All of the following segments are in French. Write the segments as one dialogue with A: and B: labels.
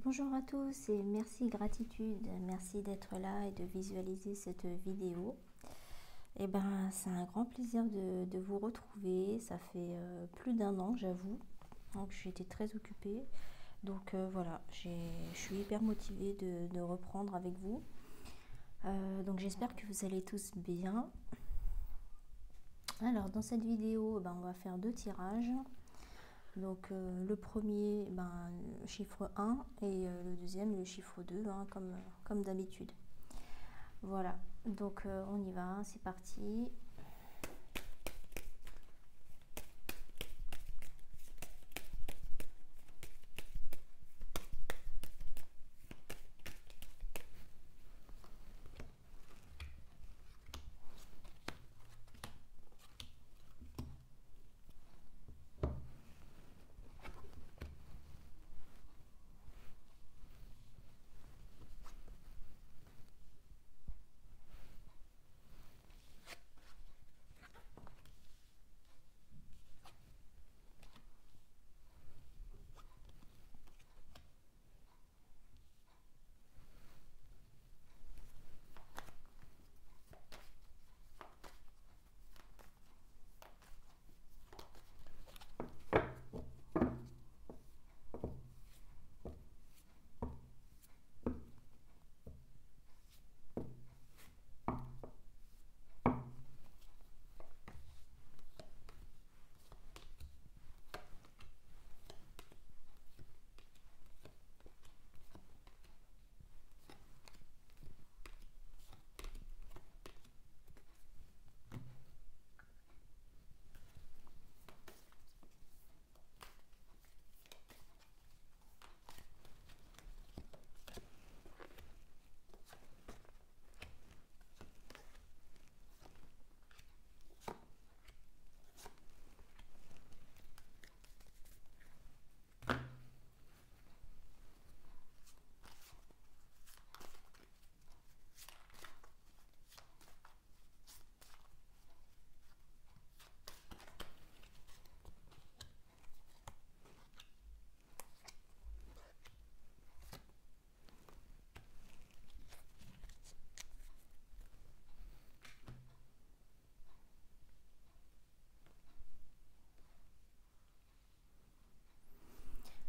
A: Bonjour à tous et merci, gratitude, merci d'être là et de visualiser cette vidéo. C'est un grand plaisir de vous retrouver. Ça fait plus d'un an, j'avoue. Donc j'ai été très occupée. Donc voilà, je suis hyper motivée de reprendre avec vous. Donc j'espère que vous allez tous bien. Alors dans cette vidéo, on va faire deux tirages. Donc le premier, chiffre 1 et le deuxième, le chiffre 2, hein, comme d'habitude. Voilà, donc on y va, c'est parti.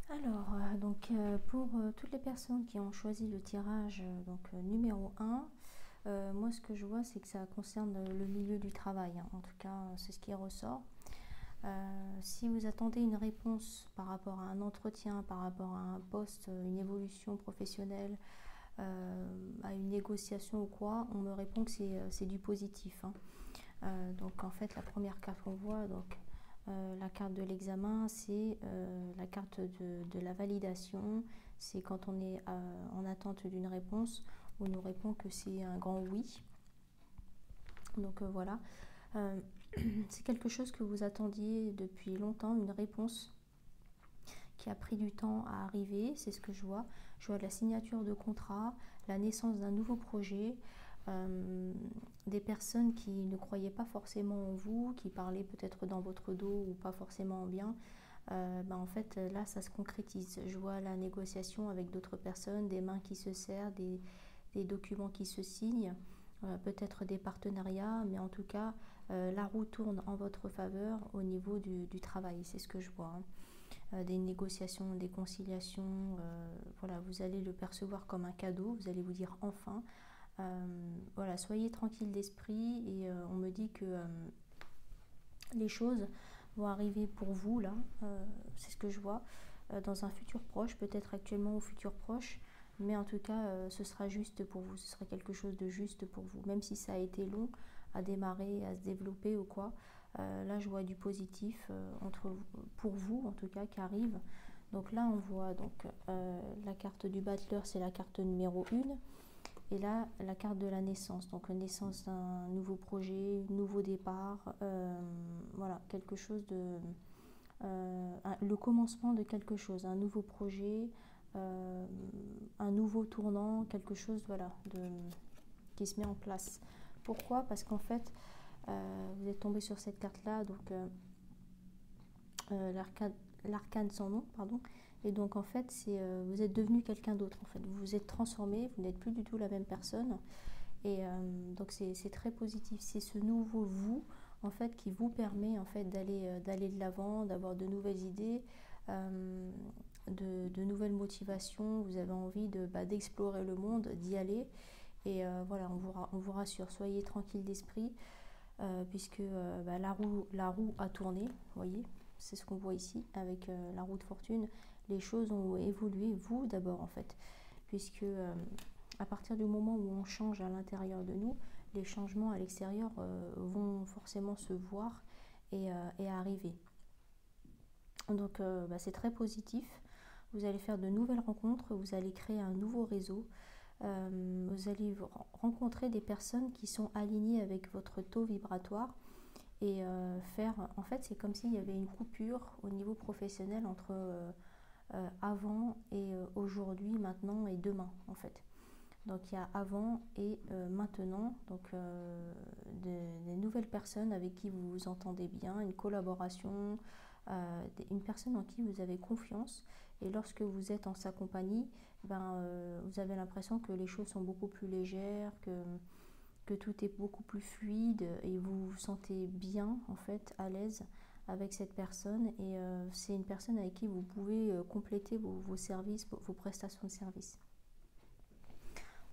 A: Alors, pour toutes les personnes qui ont choisi le tirage numéro 1, moi ce que je vois c'est que ça concerne le milieu du travail, hein. En tout cas c'est ce qui ressort. Si vous attendez une réponse par rapport à un entretien, par rapport à un poste, une évolution professionnelle, à une négociation ou quoi, on me répond que c'est du positif, hein. Donc en fait la première carte qu'on voit, la carte de l'examen, c'est la carte de la validation. C'est quand on est en attente d'une réponse, on nous répond que c'est un grand oui. Donc voilà, euh, c'est quelque chose que vous attendiez depuis longtemps, une réponse qui a pris du temps à arriver, c'est ce que je vois. Je vois la signature de contrat, la naissance d'un nouveau projet, des personnes qui ne croyaient pas forcément en vous, qui parlaient peut-être dans votre dos ou pas forcément en bien. En fait, là, ça se concrétise. Je vois la négociation avec d'autres personnes, des mains qui se serrent, des documents qui se signent, peut-être des partenariats, mais en tout cas, la roue tourne en votre faveur au niveau du travail, c'est ce que je vois, hein. Des négociations, des conciliations, voilà, vous allez le percevoir comme un cadeau, vous allez vous dire enfin. Voilà, soyez tranquille d'esprit et on me dit que les choses vont arriver pour vous là, c'est ce que je vois, dans un futur proche, peut-être actuellement ou futur proche, mais en tout cas ce sera juste pour vous, ce sera quelque chose de juste pour vous, même si ça a été long à démarrer, à se développer ou quoi. Là je vois du positif pour vous en tout cas qui arrive. Donc là on voit la carte du battleur, c'est la carte numéro 1. Et là, la carte de la naissance, donc naissance d'un nouveau projet, nouveau départ, voilà, quelque chose de... le commencement de quelque chose, un nouveau projet, un nouveau tournant, quelque chose, voilà, qui se met en place. Pourquoi? Parce qu'en fait, vous êtes tombé sur cette carte-là, l'arcane sans nom, pardon, Et donc en fait, vous êtes devenu quelqu'un d'autre. En fait, vous vous êtes transformé, vous n'êtes plus du tout la même personne. Et donc c'est très positif. C'est ce nouveau vous en fait qui vous permet en fait d'aller de l'avant, d'avoir de nouvelles idées, de nouvelles motivations. Vous avez envie d'explorer le monde, d'y aller. Et voilà, on vous rassure, soyez tranquille d'esprit, puisque la roue a tourné, vous voyez, c'est ce qu'on voit ici avec la roue de fortune. Les choses ont évolué, vous d'abord en fait, puisque à partir du moment où on change à l'intérieur de nous, les changements à l'extérieur vont forcément se voir et arriver. Donc c'est très positif. Vous allez faire de nouvelles rencontres, vous allez créer un nouveau réseau. Vous allez rencontrer des personnes qui sont alignées avec votre taux vibratoire et en fait, c'est comme s'il y avait une coupure au niveau professionnel entre avant et aujourd'hui, maintenant et demain, en fait. Donc il y a avant et maintenant, donc des nouvelles personnes avec qui vous vous entendez bien, une collaboration, une personne en qui vous avez confiance. Et lorsque vous êtes en sa compagnie, vous avez l'impression que les choses sont beaucoup plus légères, que tout est beaucoup plus fluide et vous vous sentez bien, en fait, à l'aise avec cette personne. Et c'est une personne avec qui vous pouvez compléter vos services, vos prestations de services.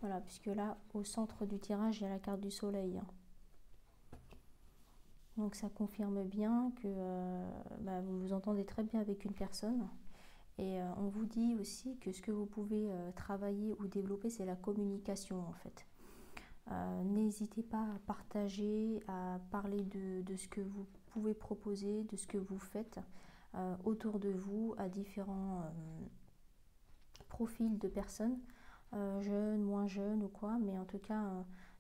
A: Voilà, puisque là, au centre du tirage, il y a la carte du soleil. Donc ça confirme bien que vous vous entendez très bien avec une personne. Et on vous dit aussi que ce que vous pouvez travailler ou développer, c'est la communication en fait. N'hésitez pas à partager, à parler de ce que vous pouvez proposer, de ce que vous faites autour de vous, à différents profils de personnes, jeunes, moins jeunes ou quoi, mais en tout cas,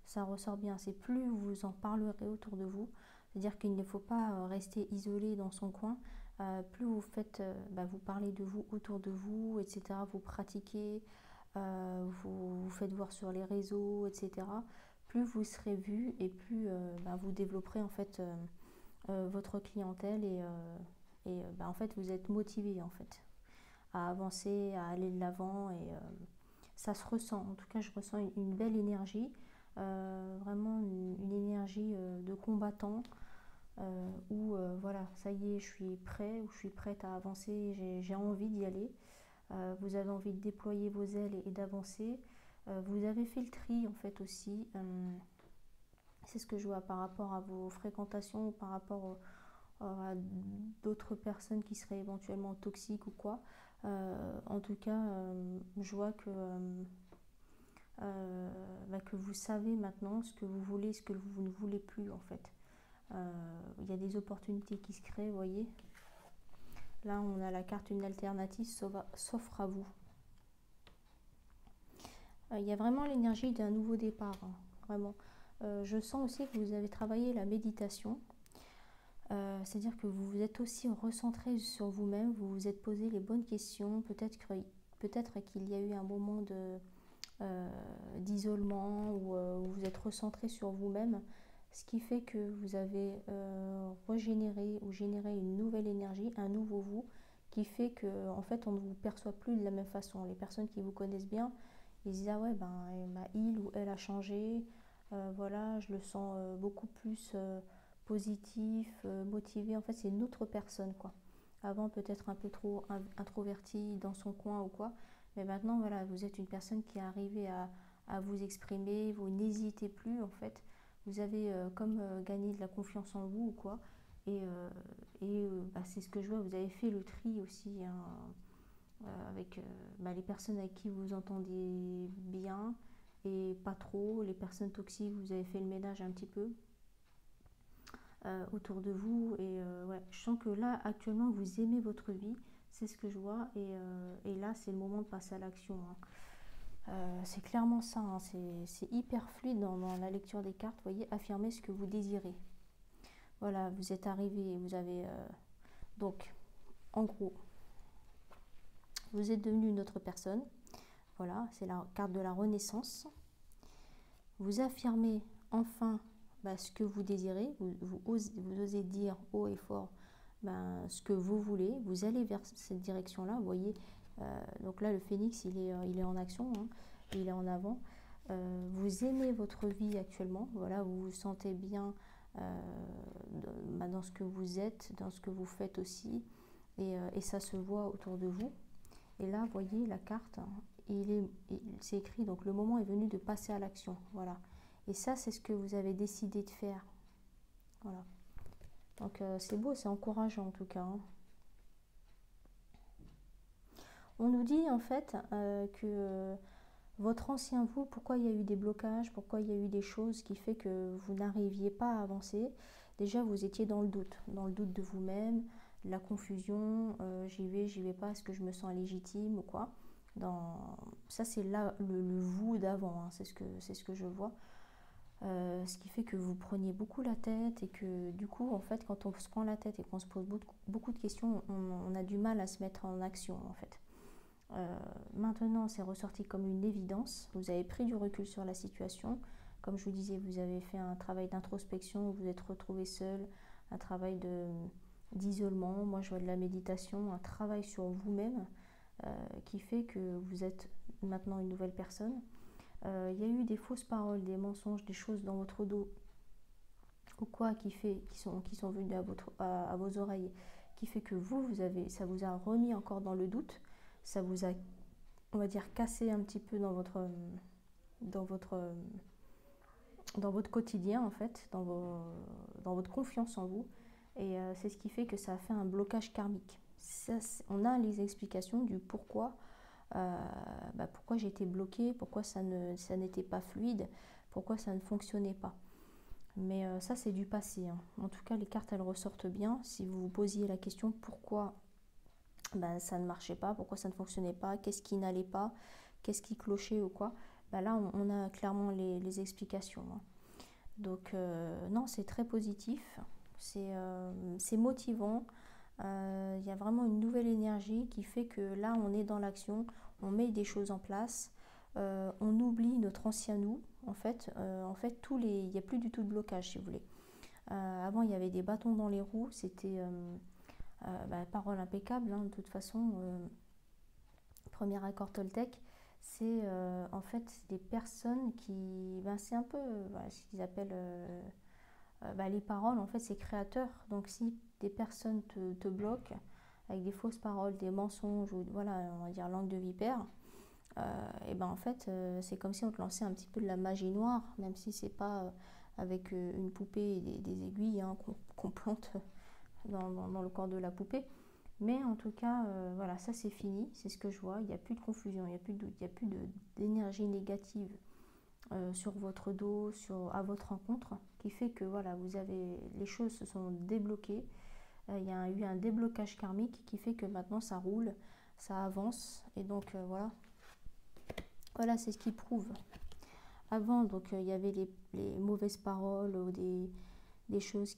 A: ça ressort bien. C'est plus vous en parlerez autour de vous, c'est-à-dire qu'il ne faut pas rester isolé dans son coin. Plus vous faites, vous parlez de vous autour de vous, etc. Vous pratiquez, vous faites voir sur les réseaux, etc. Plus vous serez vu et plus vous développerez en fait votre clientèle et en fait vous êtes motivé en fait à avancer, à aller de l'avant et ça se ressent. En tout cas, je ressens une belle énergie, vraiment une énergie de combattant. Où voilà, ça y est, je suis prêt ou je suis prête à avancer, j'ai envie d'y aller. Vous avez envie de déployer vos ailes et d'avancer. Vous avez fait le tri en fait aussi. C'est ce que je vois par rapport à vos fréquentations ou par rapport à d'autres personnes qui seraient éventuellement toxiques ou quoi. En tout cas, je vois que vous savez maintenant ce que vous voulez, ce que vous ne voulez plus en fait. Il y a des opportunités qui se créent, vous voyez. Là, on a la carte une alternative s'offre à vous. Il y a vraiment l'énergie d'un nouveau départ, hein, vraiment. Je sens aussi que vous avez travaillé la méditation. C'est-à-dire que vous vous êtes aussi recentré sur vous-même, vous vous êtes posé les bonnes questions. Peut-être qu'il y a eu un moment d'isolement où vous vous êtes recentré sur vous-même. Ce qui fait que vous avez régénéré ou généré une nouvelle énergie, un nouveau vous, qui fait que en fait on ne vous perçoit plus de la même façon. Les personnes qui vous connaissent bien, ils disent ah ouais il ou elle a changé, voilà, je le sens beaucoup plus positif, motivé. En fait c'est une autre personne quoi. Avant peut-être un peu trop introverti dans son coin ou quoi, mais maintenant voilà, vous êtes une personne qui est arrivée à vous exprimer, vous n'hésitez plus en fait. Vous avez gagné de la confiance en vous ou quoi. Et c'est ce que je vois, vous avez fait le tri aussi hein, avec les personnes avec qui vous entendez bien et pas trop. Les personnes toxiques, vous avez fait le ménage un petit peu autour de vous. Et ouais, je sens que là, actuellement, vous aimez votre vie. C'est ce que je vois. Et là, c'est le moment de passer à l'action. Hein. C'est clairement ça, hein. C'est hyper fluide dans la lecture des cartes. Vous voyez, affirmez ce que vous désirez. Voilà, vous êtes arrivé, vous avez... donc, en gros, vous êtes devenu une autre personne. Voilà, c'est la carte de la renaissance. Vous affirmez enfin ce que vous désirez. Vous osez dire haut et fort ce que vous voulez, vous allez vers cette direction-là. Vous voyez, donc là, le phénix, il est en action, hein, il est en avant. Vous aimez votre vie actuellement, voilà, vous vous sentez bien dans ce que vous êtes, dans ce que vous faites aussi, et ça se voit autour de vous. Et là, vous voyez, la carte, c'est écrit, donc le moment est venu de passer à l'action, voilà. Et ça, c'est ce que vous avez décidé de faire, voilà. Donc c'est beau, c'est encourageant en tout cas, hein. On nous dit en fait que votre ancien vous, pourquoi il y a eu des blocages, pourquoi il y a eu des choses qui fait que vous n'arriviez pas à avancer. Déjà, vous étiez dans le doute de vous-même, de la confusion, j'y vais pas, est-ce que je me sens légitime ou quoi. Ça, c'est là le vous d'avant, hein, c'est ce que je vois. Ce qui fait que vous preniez beaucoup la tête et que du coup, en fait, quand on se prend la tête et qu'on se pose beaucoup de questions, on a du mal à se mettre en action, en fait. Maintenant, c'est ressorti comme une évidence. Vous avez pris du recul sur la situation. Comme je vous disais, vous avez fait un travail d'introspection, vous êtes retrouvé seul, un travail d'isolement. Moi, je vois de la méditation, un travail sur vous-même qui fait que vous êtes maintenant une nouvelle personne. Il y a eu des fausses paroles, des mensonges, des choses dans votre dos ou quoi qui sont venues à vos oreilles, qui fait que ça vous a remis encore dans le doute, ça vous a, on va dire, cassé un petit peu dans votre quotidien en fait, dans votre confiance en vous, et c'est ce qui fait que ça a fait un blocage karmique. Ça, on a les explications du pourquoi. Pourquoi j'étais bloquée, pourquoi ça n'était pas fluide, pourquoi ça ne fonctionnait pas. Mais ça, c'est du passé, hein. En tout cas, les cartes, elles ressortent bien. Si vous vous posiez la question pourquoi ça ne marchait pas, pourquoi ça ne fonctionnait pas, qu'est-ce qui n'allait pas, qu'est-ce qui clochait ou quoi, là, on a clairement les explications, hein. Donc, non, c'est très positif, c'est motivant. Il y a vraiment une nouvelle énergie qui fait que là, on est dans l'action, on met des choses en place, on oublie notre ancien nous. En fait, il n'y a plus du tout de blocage, si vous voulez. Avant, il y avait des bâtons dans les roues, c'était parole impeccable, hein, de toute façon. Premier accord Toltec, c'est en fait des personnes qui, c'est un peu ce qu'ils appellent les paroles, en fait, c'est créateur. Donc, si des personnes te bloquent avec des fausses paroles, des mensonges, ou voilà, on va dire langue de vipère, en fait, c'est comme si on te lançait un petit peu de la magie noire, même si c'est pas avec une poupée et des aiguilles, hein, qu'on plante dans le corps de la poupée. Mais en tout cas, voilà, ça c'est fini, c'est ce que je vois. Il n'y a plus de confusion, il n'y a plus de doute, il n'y a plus d'énergie négative sur votre dos, à votre rencontre, qui fait que voilà, les choses se sont débloquées. Il y a eu un déblocage karmique qui fait que maintenant ça roule, ça avance, et donc voilà, c'est ce qui prouve. Avant, donc il y avait les mauvaises paroles ou des choses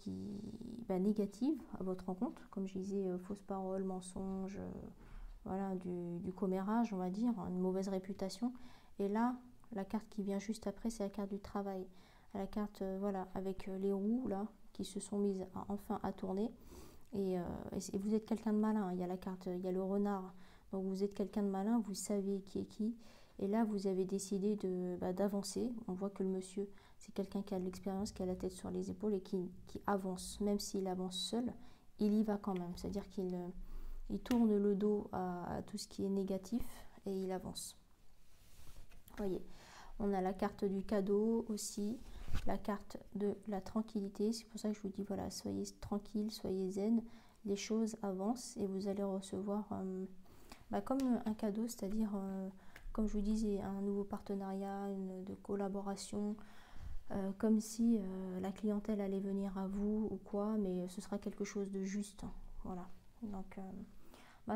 A: négatives à votre rencontre, comme je disais, fausses paroles, mensonges, voilà, du commérage, on va dire, une mauvaise réputation. Et là, la carte qui vient juste après, c'est la carte du travail. La carte, voilà, avec les roues là qui se sont mises enfin à tourner. Et vous êtes quelqu'un de malin. Il y a la carte, il y a le renard. Donc vous êtes quelqu'un de malin, vous savez qui est qui. Et là, vous avez décidé d'avancer. On voit que le monsieur, c'est quelqu'un qui a de l'expérience, qui a la tête sur les épaules et qui avance. Même s'il avance seul, il y va quand même. C'est-à-dire qu'il tourne le dos à tout ce qui est négatif et il avance. Voyez, on a la carte du cadeau aussi, la carte de la tranquillité. C'est pour ça que je vous dis, voilà, soyez tranquille, soyez zen. Les choses avancent et vous allez recevoir comme un cadeau, c'est-à-dire... comme je vous disais, un nouveau partenariat, de collaboration, comme si la clientèle allait venir à vous ou quoi, mais ce sera quelque chose de juste. Voilà. Donc,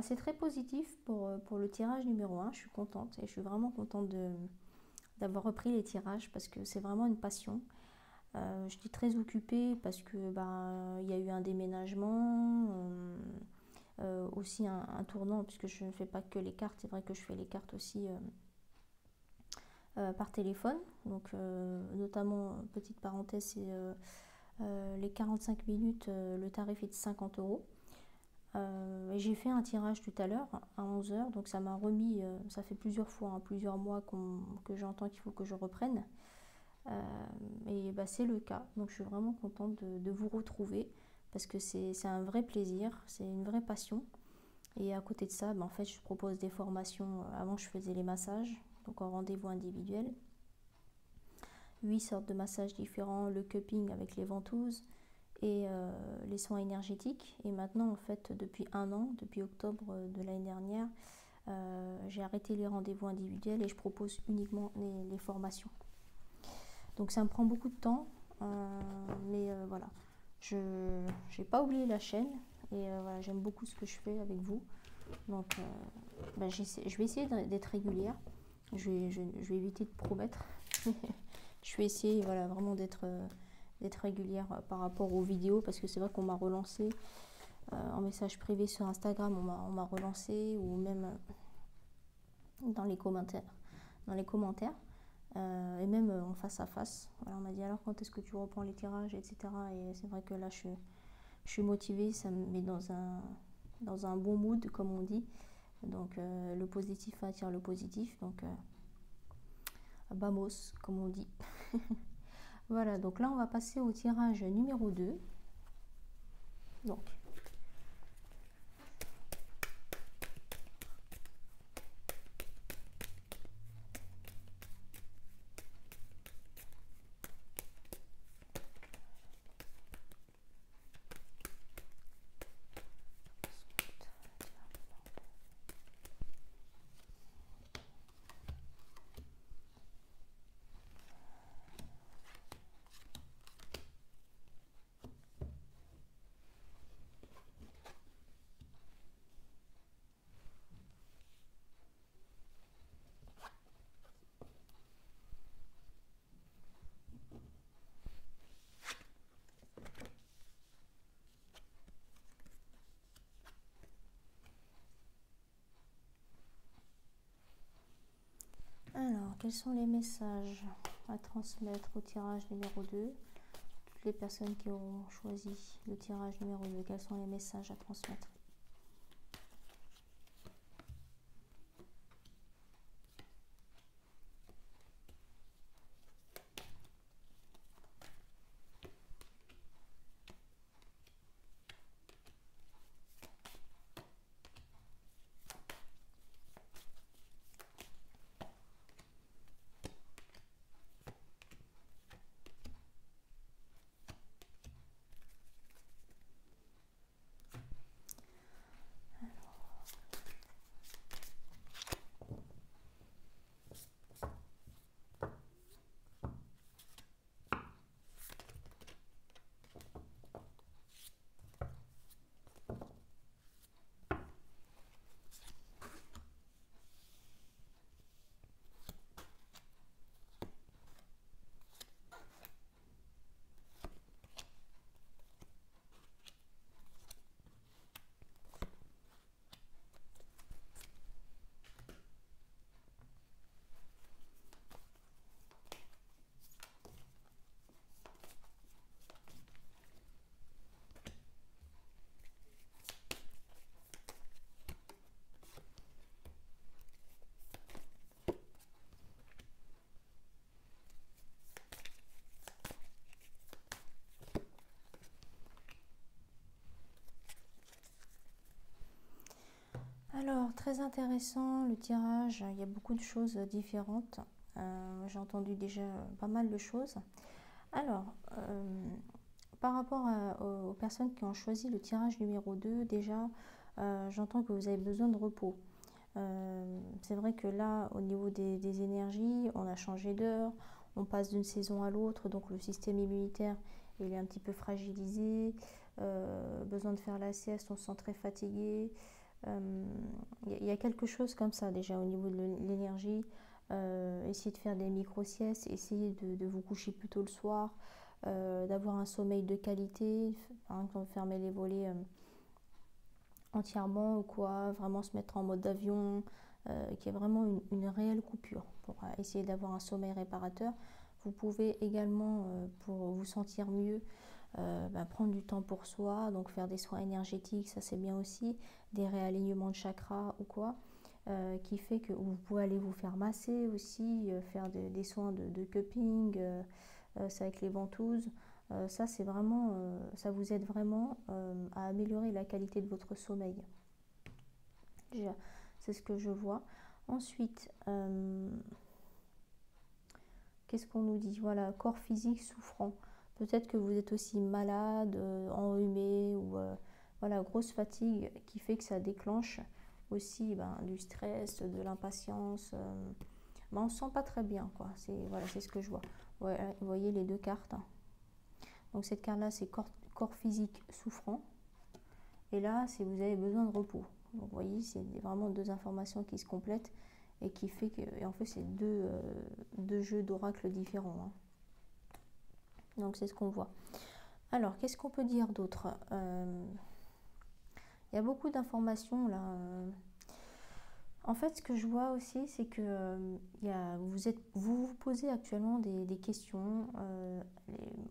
A: c'est très positif pour le tirage numéro 1. Je suis contente et je suis vraiment contente d'avoir repris les tirages parce que c'est vraiment une passion. Je suis très occupée parce que y a eu un déménagement. Aussi un tournant, puisque je ne fais pas que les cartes, c'est vrai que je fais les cartes aussi par téléphone. Donc, notamment, petite parenthèse, c'est les 45 minutes, le tarif est de 50 €. Et j'ai fait un tirage tout à l'heure à 11 h, donc ça m'a remis, ça fait plusieurs fois, hein, plusieurs mois que j'entends qu'il faut que je reprenne. Et bah, c'est le cas, donc je suis vraiment contente de vous retrouver parce que c'est un vrai plaisir, c'est une vraie passion. Et à côté de ça, bah, en fait, je propose des formations. Avant, je faisais les massages, donc en rendez-vous individuel. 8 sortes de massages différents, le cupping avec les ventouses et les soins énergétiques. Et maintenant, en fait, depuis un an, depuis octobre de l'année dernière, j'ai arrêté les rendez-vous individuels et je propose uniquement les formations. Donc ça me prend beaucoup de temps, mais voilà. Je n'ai pas oublié la chaîne et voilà, j'aime beaucoup ce que je fais avec vous. Donc bah, je vais essayer d'être régulière. Je vais éviter de promettre. Je vais essayer voilà, vraiment d'être régulière par rapport aux vidéos parce que c'est vrai qu'on m'a relancé en message privé sur Instagram, on m'a relancé ou même dans les commentaires. Et même en face à face. Voilà, on m'a dit alors quand est-ce que tu reprends les tirages, etc. Et c'est vrai que là je suis motivée, ça me met dans un bon mood comme on dit. Donc le positif attire le positif. Donc vamos comme on dit. Voilà, donc là on va passer au tirage numéro 2. Donc alors, quels sont les messages à transmettre au tirage numéro 2? Toutes les personnes qui auront choisi le tirage numéro 2, quels sont les messages à transmettre? Alors, très intéressant le tirage, il y a beaucoup de choses différentes. J'ai entendu déjà pas mal de choses. Alors, par rapport aux personnes qui ont choisi le tirage numéro 2, déjà, j'entends que vous avez besoin de repos. C'est vrai que là, au niveau des énergies, on a changé d'heure, on passe d'une saison à l'autre, donc le système immunitaire il est un petit peu fragilisé, besoin de faire la sieste, on se sent très fatigué. Il y a quelque chose comme ça déjà au niveau de l'énergie. Essayez de faire des micro-siestes, essayez de vous coucher plus tôt le soir, d'avoir un sommeil de qualité, par exemple fermer les volets entièrement ou quoi, vraiment se mettre en mode avion, qu'il y ait vraiment une réelle coupure pour essayer d'avoir un sommeil réparateur. Vous pouvez également, pour vous sentir mieux, prendre du temps pour soi, donc faire des soins énergétiques, ça c'est bien aussi, des réalignements de chakras ou quoi, qui fait que vous pouvez aller vous faire masser aussi, faire des soins de cupping, c'est avec les ventouses. Ça c'est vraiment, ça vous aide vraiment à améliorer la qualité de votre sommeil. Déjà, c'est ce que je vois. Ensuite, qu'est-ce qu'on nous dit? Voilà, corps physique souffrant. Peut-être que vous êtes aussi malade, enrhumé ou voilà, grosse fatigue qui fait que ça déclenche aussi du stress, de l'impatience. On ne se sent pas très bien, quoi. Voilà, c'est ce que je vois. Ouais, vous voyez les deux cartes, hein. Donc cette carte-là, c'est corps physique souffrant. Et là, c'est vous avez besoin de repos. Donc vous voyez, c'est vraiment deux informations qui se complètent et qui fait que, et en fait, c'est deux jeux d'oracle différents, hein. Donc c'est ce qu'on voit. Alors, qu'est-ce qu'on peut dire d'autre? Il y a beaucoup d'informations là. En fait, ce que je vois aussi, c'est que vous vous posez actuellement des questions.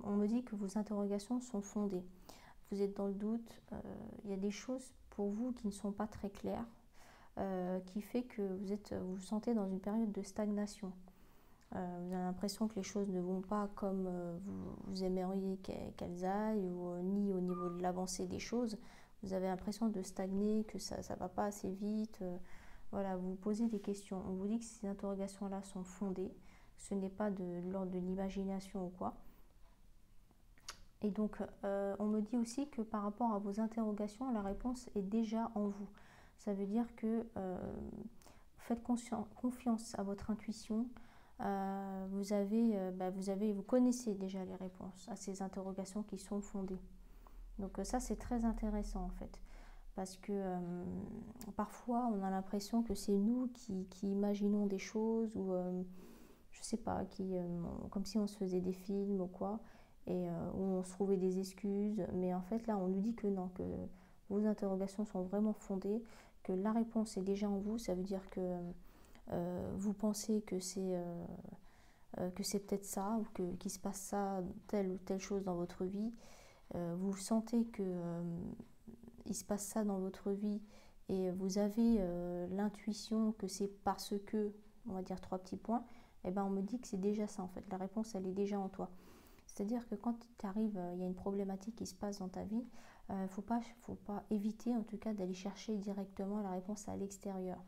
A: On me dit que vos interrogations sont fondées. Vous êtes dans le doute. Il y a des choses pour vous qui ne sont pas très claires, qui fait que vous vous sentez dans une période de stagnation. Vous avez l'impression que les choses ne vont pas comme vous aimeriez qu'elles aillent, ou ni au niveau de l'avancée des choses. Vous avez l'impression de stagner, que ça ne va pas assez vite. Voilà, vous vous posez des questions. On vous dit que ces interrogations-là sont fondées. Ce n'est pas de l'ordre de l'imagination ou quoi. Et donc, on me dit aussi que par rapport à vos interrogations, la réponse est déjà en vous. Ça veut dire que faites confiance à votre intuition. Vous connaissez déjà les réponses à ces interrogations qui sont fondées. Donc ça, c'est très intéressant en fait. Parce que parfois, on a l'impression que c'est nous qui imaginons des choses ou, je sais pas, comme si on se faisait des films ou quoi, et où on se trouvait des excuses. Mais en fait, là, on nous dit que non, que vos interrogations sont vraiment fondées, que la réponse est déjà en vous. Ça veut dire que vous pensez que c'est peut-être ça, ou qu'il se passe ça, telle ou telle chose dans votre vie. Vous sentez que il se passe ça dans votre vie et vous avez l'intuition que c'est parce que, on va dire 3 petits points, et ben on me dit que c'est déjà ça en fait. La réponse, elle est déjà en toi. C'est-à-dire que quand tu arrives, il y a une problématique qui se passe dans ta vie, faut pas éviter en tout cas d'aller chercher directement la réponse à l'extérieur.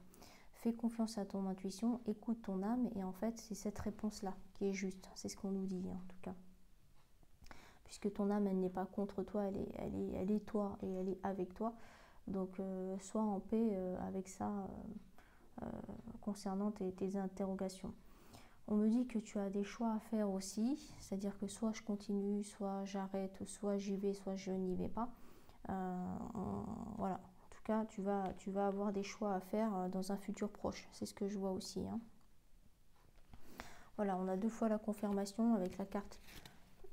A: Fais confiance à ton intuition, écoute ton âme, et en fait c'est cette réponse-là qui est juste. C'est ce qu'on nous dit en tout cas. Puisque ton âme, elle n'est pas contre toi, elle est toi et elle est avec toi. Donc sois en paix avec ça concernant tes interrogations. On me dit que tu as des choix à faire aussi, c'est-à-dire que soit je continue, soit j'arrête, soit j'y vais, soit je n'y vais pas. Voilà, en tout cas, tu vas avoir des choix à faire dans un futur proche. C'est ce que je vois aussi, hein. Voilà, on a 2 fois la confirmation avec la carte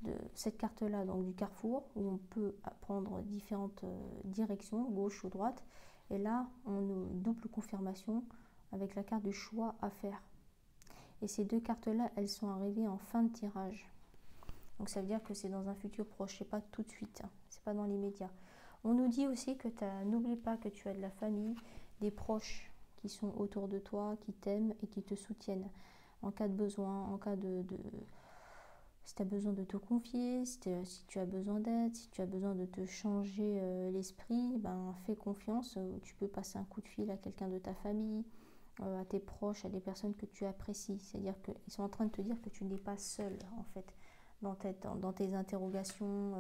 A: de cette carte-là, donc du carrefour, où on peut prendre différentes directions, gauche ou droite. Et là, on a une double confirmation avec la carte du choix à faire. Et ces 2 cartes-là, elles sont arrivées en fin de tirage. Donc ça veut dire que c'est dans un futur proche, c'est pas tout de suite, hein, c'est pas dans l'immédiat. On nous dit aussi que n'oublie pas que tu as de la famille, des proches qui sont autour de toi, qui t'aiment et qui te soutiennent en cas de besoin, en cas si tu as besoin de te confier, si tu as besoin d'aide, si tu as besoin de te changer l'esprit, fais confiance. Tu peux passer un coup de fil à quelqu'un de ta famille, à tes proches, à des personnes que tu apprécies. C'est-à-dire qu'ils sont en train de te dire que tu n'es pas seul, en fait, dans tes interrogations,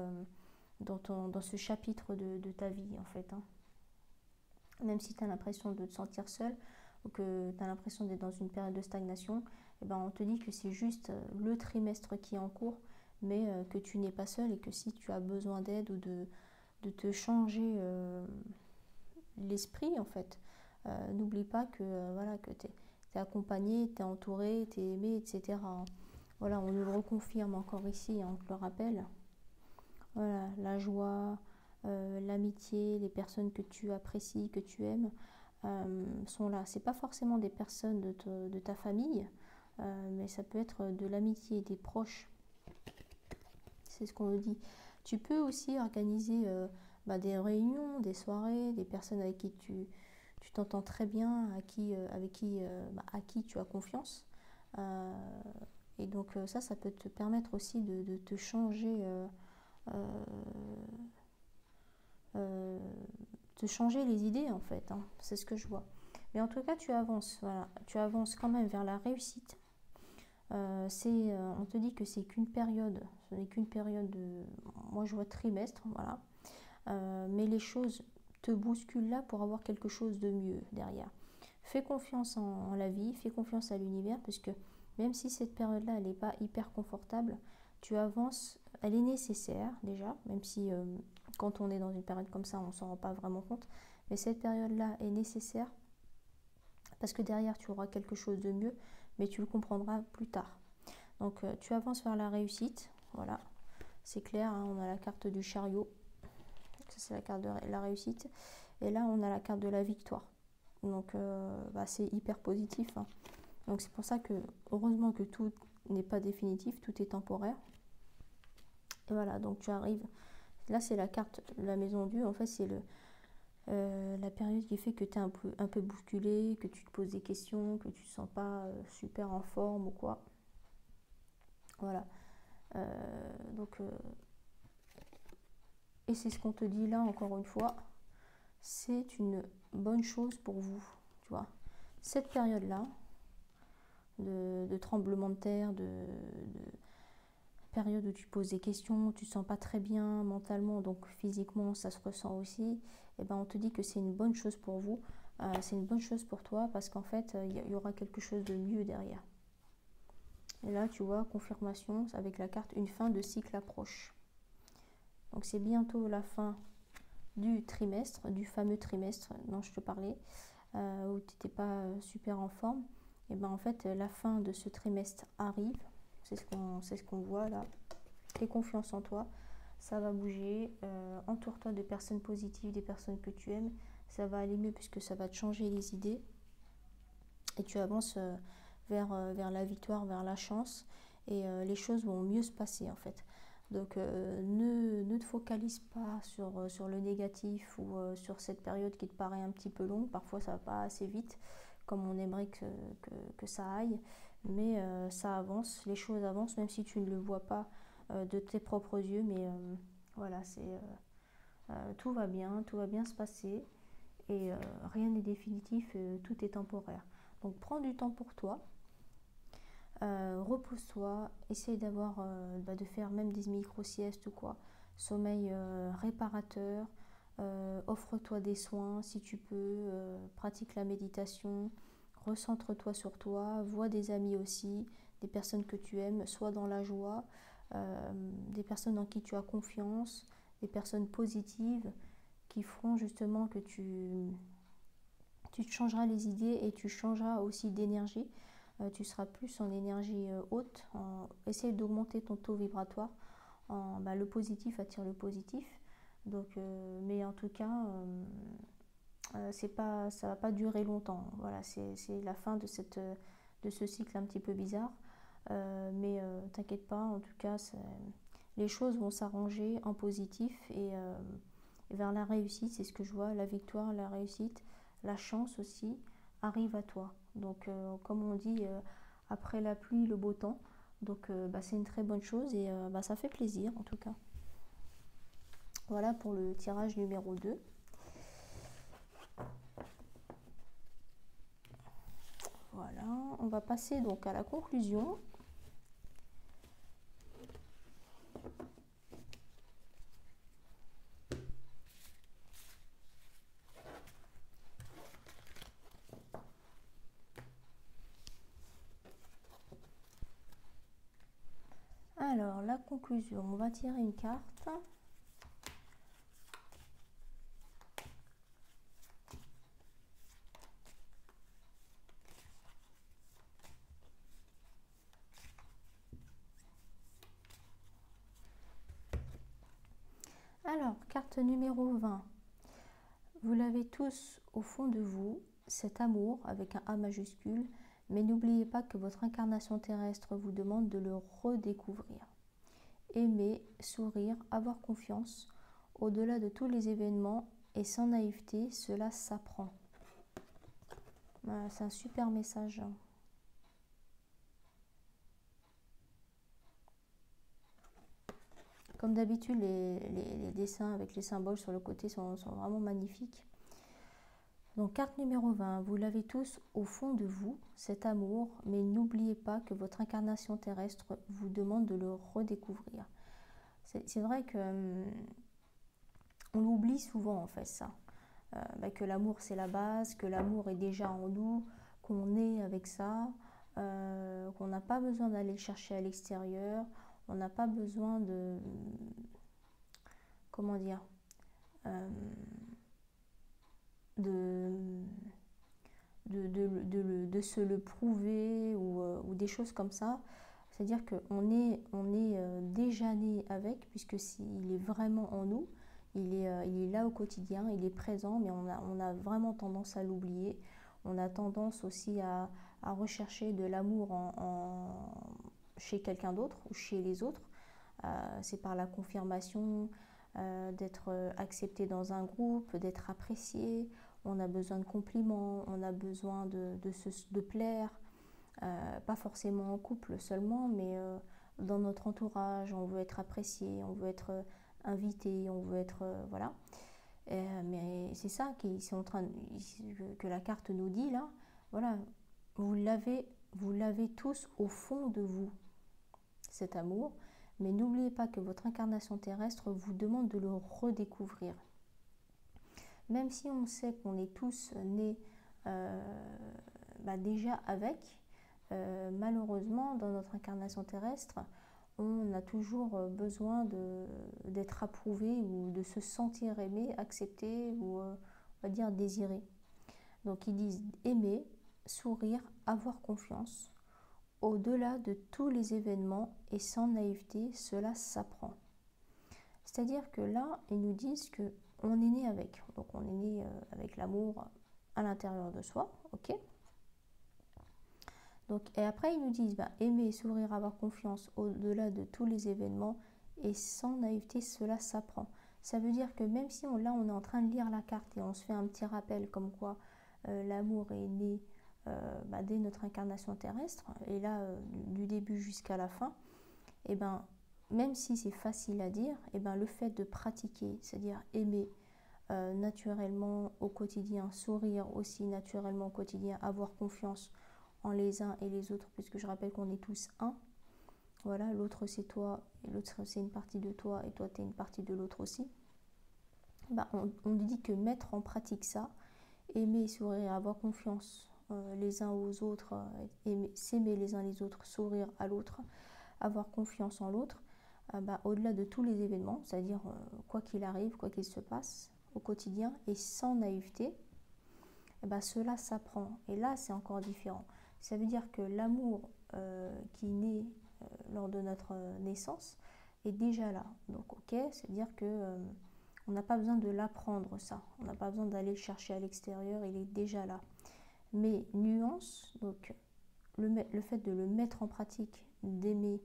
A: dans ce chapitre de ta vie, en fait, hein. Même si tu as l'impression de te sentir seul ou que tu as l'impression d'être dans une période de stagnation, on te dit que c'est juste le trimestre qui est en cours, mais que tu n'es pas seul et que si tu as besoin d'aide ou de te changer l'esprit, en fait, n'oublie pas que tu es accompagné, tu es entouré, tu es aimé, etc. Voilà, on nous le reconfirme encore ici, on te le rappelle. Voilà, la joie, l'amitié, les personnes que tu apprécies, que tu aimes, sont là. C'est pas forcément des personnes de ta famille, mais ça peut être de l'amitié, des proches. C'est ce qu'on nous dit. Tu peux aussi organiser des réunions, des soirées, des personnes avec qui tu t'entends très bien, à qui tu as confiance. Euh, et donc ça peut te permettre aussi de te changer, euh, euh, te changer les idées en fait, hein. C'est ce que je vois. Mais en tout cas, tu avances, voilà. Tu avances quand même vers la réussite. On te dit que c'est qu'une période, ce n'est qu'une période moi je vois trimestre, voilà. Mais les choses te bousculent là pour avoir quelque chose de mieux derrière. Fais confiance en la vie, fais confiance à l'univers, puisque même si cette période-là, elle n'est pas hyper confortable, tu avances, elle est nécessaire déjà, même si quand on est dans une période comme ça, on ne s'en rend pas vraiment compte, mais cette période-là est nécessaire parce que derrière, tu auras quelque chose de mieux, mais tu le comprendras plus tard. Donc, tu avances vers la réussite, voilà, c'est clair, hein, on a la carte du chariot, ça c'est la carte de la réussite, et là, on a la carte de la victoire. Donc, c'est hyper positif, hein. Donc, c'est pour ça que, heureusement que tout n'est pas définitif, tout est temporaire. Et voilà, donc tu arrives. Là, c'est la carte de la maison Dieu. En fait, c'est la période qui fait que tu es un peu bousculé, que tu te poses des questions, que tu ne te sens pas super en forme ou quoi. Voilà. Donc, et c'est ce qu'on te dit là, encore une fois. C'est une bonne chose pour vous. Tu vois. Cette période-là, de tremblement de terre, de période où tu poses des questions, tu ne te sens pas très bien mentalement, donc physiquement ça se ressent aussi, et ben on te dit que c'est une bonne chose pour vous, c'est une bonne chose pour toi, parce qu'en fait il y aura quelque chose de mieux derrière. Et là tu vois, confirmation avec la carte une fin de cycle approche. Donc c'est bientôt la fin du trimestre, du fameux trimestre dont je te parlais, où tu n'étais pas super en forme. Et ben en fait la fin de ce trimestre arrive. C'est ce qu'on voit là. Aie confiance en toi, ça va bouger. Entoure-toi de personnes positives, des personnes que tu aimes. Ça va aller mieux puisque ça va te changer les idées. Et tu avances vers la victoire, vers la chance. Et les choses vont mieux se passer en fait. Donc ne te focalise pas sur le négatif ou sur cette période qui te paraît un petit peu longue. Parfois ça va pas assez vite comme on aimerait que ça aille. Mais ça avance, les choses avancent, même si tu ne le vois pas de tes propres yeux. Mais voilà, tout va bien se passer. Et rien n'est définitif, tout est temporaire. Donc prends du temps pour toi. Repose-toi, essaye de faire même des micro-siestes ou quoi. Sommeil réparateur. Offre-toi des soins si tu peux. Pratique la méditation. Recentre-toi sur toi, vois des amis aussi, des personnes que tu aimes, sois dans la joie, des personnes en qui tu as confiance, des personnes positives qui feront justement que tu te changeras les idées et tu changeras aussi d'énergie. Tu seras plus en énergie haute. Essaye d'augmenter ton taux vibratoire. Le positif attire le positif. Donc, mais en tout cas, ça va pas durer longtemps. Voilà, c'est la fin de ce cycle un petit peu bizarre. Mais t'inquiète pas, en tout cas, les choses vont s'arranger en positif et vers la réussite, c'est ce que je vois, la victoire, la réussite, la chance aussi arrive à toi. Donc, comme on dit, après la pluie, le beau temps. Donc, c'est une très bonne chose et ça fait plaisir en tout cas. Voilà pour le tirage numéro 2. Voilà, on va passer donc à la conclusion. Alors, la conclusion, on va tirer une carte. Alors, carte numéro 20. Vous l'avez tous au fond de vous, cet amour avec un A majuscule, mais n'oubliez pas que votre incarnation terrestre vous demande de le redécouvrir. aimer, sourire, avoir confiance. Au-delà de tous les événements et sans naïveté, cela s'apprend. Voilà, c'est un super message. Comme d'habitude, les dessins avec les symboles sur le côté sont vraiment magnifiques. Donc carte numéro 20, vous l'avez tous au fond de vous, cet amour, mais n'oubliez pas que votre incarnation terrestre vous demande de le redécouvrir. C'est vrai que on l'oublie souvent en fait ça, que l'amour c'est la base, que l'amour est déjà en nous, qu'on est avec ça, qu'on n'a pas besoin d'aller le chercher à l'extérieur, on n'a pas besoin de, comment dire, de se le prouver ou des choses comme ça. C'est-à-dire qu'on est déjà né avec, puisque s'il est vraiment en nous, il est là au quotidien, il est présent, mais on a vraiment tendance à l'oublier. On a tendance aussi à rechercher de l'amour chez quelqu'un d'autre ou chez les autres. C'est par la confirmation, d'être accepté dans un groupe, d'être apprécié. On a besoin de compliments, on a besoin de plaire, pas forcément en couple seulement, mais dans notre entourage, on veut être apprécié, on veut être invité, on veut être voilà. Mais c'est ça que la carte nous dit là. Voilà, vous l'avez tous au fond de vous, cet amour, mais n'oubliez pas que votre incarnation terrestre vous demande de le redécouvrir. Même si on sait qu'on est tous nés déjà avec, malheureusement, dans notre incarnation terrestre, on a toujours besoin d'être approuvé ou de se sentir aimé, accepté ou, on va dire, désiré. Donc ils disent aimer, sourire, avoir confiance. Au-delà de tous les événements et sans naïveté, cela s'apprend. C'est-à-dire que là, ils nous disent qu'on est né avec. Donc on est né avec l'amour à l'intérieur de soi, ok. Donc, et après, ils nous disent aimer, sourire, avoir confiance au-delà de tous les événements et sans naïveté, cela s'apprend. Ça veut dire que même si on est en train de lire la carte et on se fait un petit rappel comme quoi l'amour est né dès notre incarnation terrestre, et là, du début jusqu'à la fin, et même si c'est facile à dire, le fait de pratiquer, c'est-à-dire aimer naturellement au quotidien, sourire aussi naturellement au quotidien, avoir confiance en les uns et les autres, puisque je rappelle qu'on est tous un. Voilà, l'autre c'est toi, et l'autre c'est une partie de toi, et toi tu es une partie de l'autre aussi. On dit que mettre en pratique ça, aimer, sourire, avoir confiance les uns aux autres, s'aimer les uns les autres, sourire à l'autre, avoir confiance en l'autre, au-delà de tous les événements, c'est-à-dire quoi qu'il arrive, quoi qu'il se passe au quotidien, et sans naïveté, cela s'apprend. Et là, c'est encore différent. Ça veut dire que l'amour qui naît lors de notre naissance est déjà là. Donc, ok, c'est-à-dire que on n'a pas besoin de l'apprendre, ça. On n'a pas besoin d'aller le chercher à l'extérieur, il est déjà là. Mais nuance, donc le fait de le mettre en pratique, d'aimer,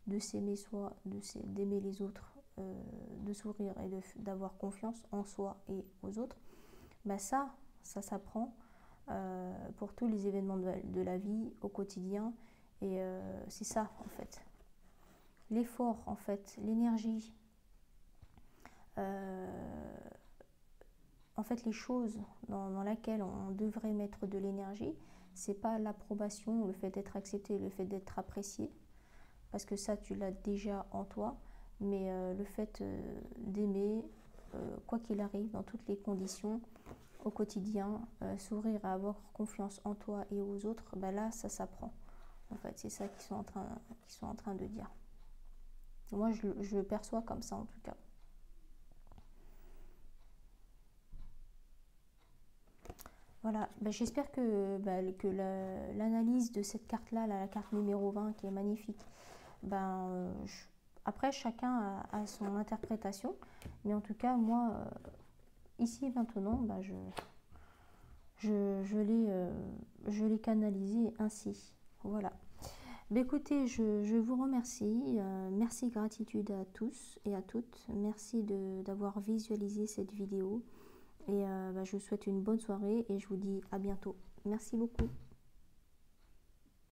A: de s'aimer soi, d'aimer les autres, de sourire et d'avoir confiance en soi et aux autres, ça s'apprend pour tous les événements de la vie, au quotidien. Et c'est ça, en fait. L'effort, en fait, l'énergie, en fait, les choses dans lesquelles on devrait mettre de l'énergie, c'est pas l'approbation, le fait d'être accepté, le fait d'être apprécié, parce que ça, tu l'as déjà en toi, mais le fait d'aimer, quoi qu'il arrive, dans toutes les conditions, au quotidien, sourire et avoir confiance en toi et aux autres, là, ça s'apprend. En fait, c'est ça qu'ils sont en train de dire. Moi, je le perçois comme ça, en tout cas. Voilà, j'espère que l'analyse de cette carte-là, la carte numéro 20, qui est magnifique, après, chacun a son interprétation, mais en tout cas, moi, ici et maintenant, je l'ai canalisé ainsi. Voilà. Bah, écoutez, je vous remercie. Merci, gratitude à tous et à toutes. Merci d'avoir visualisé cette vidéo. Et bah, je vous souhaite une bonne soirée et je vous dis à bientôt. Merci beaucoup.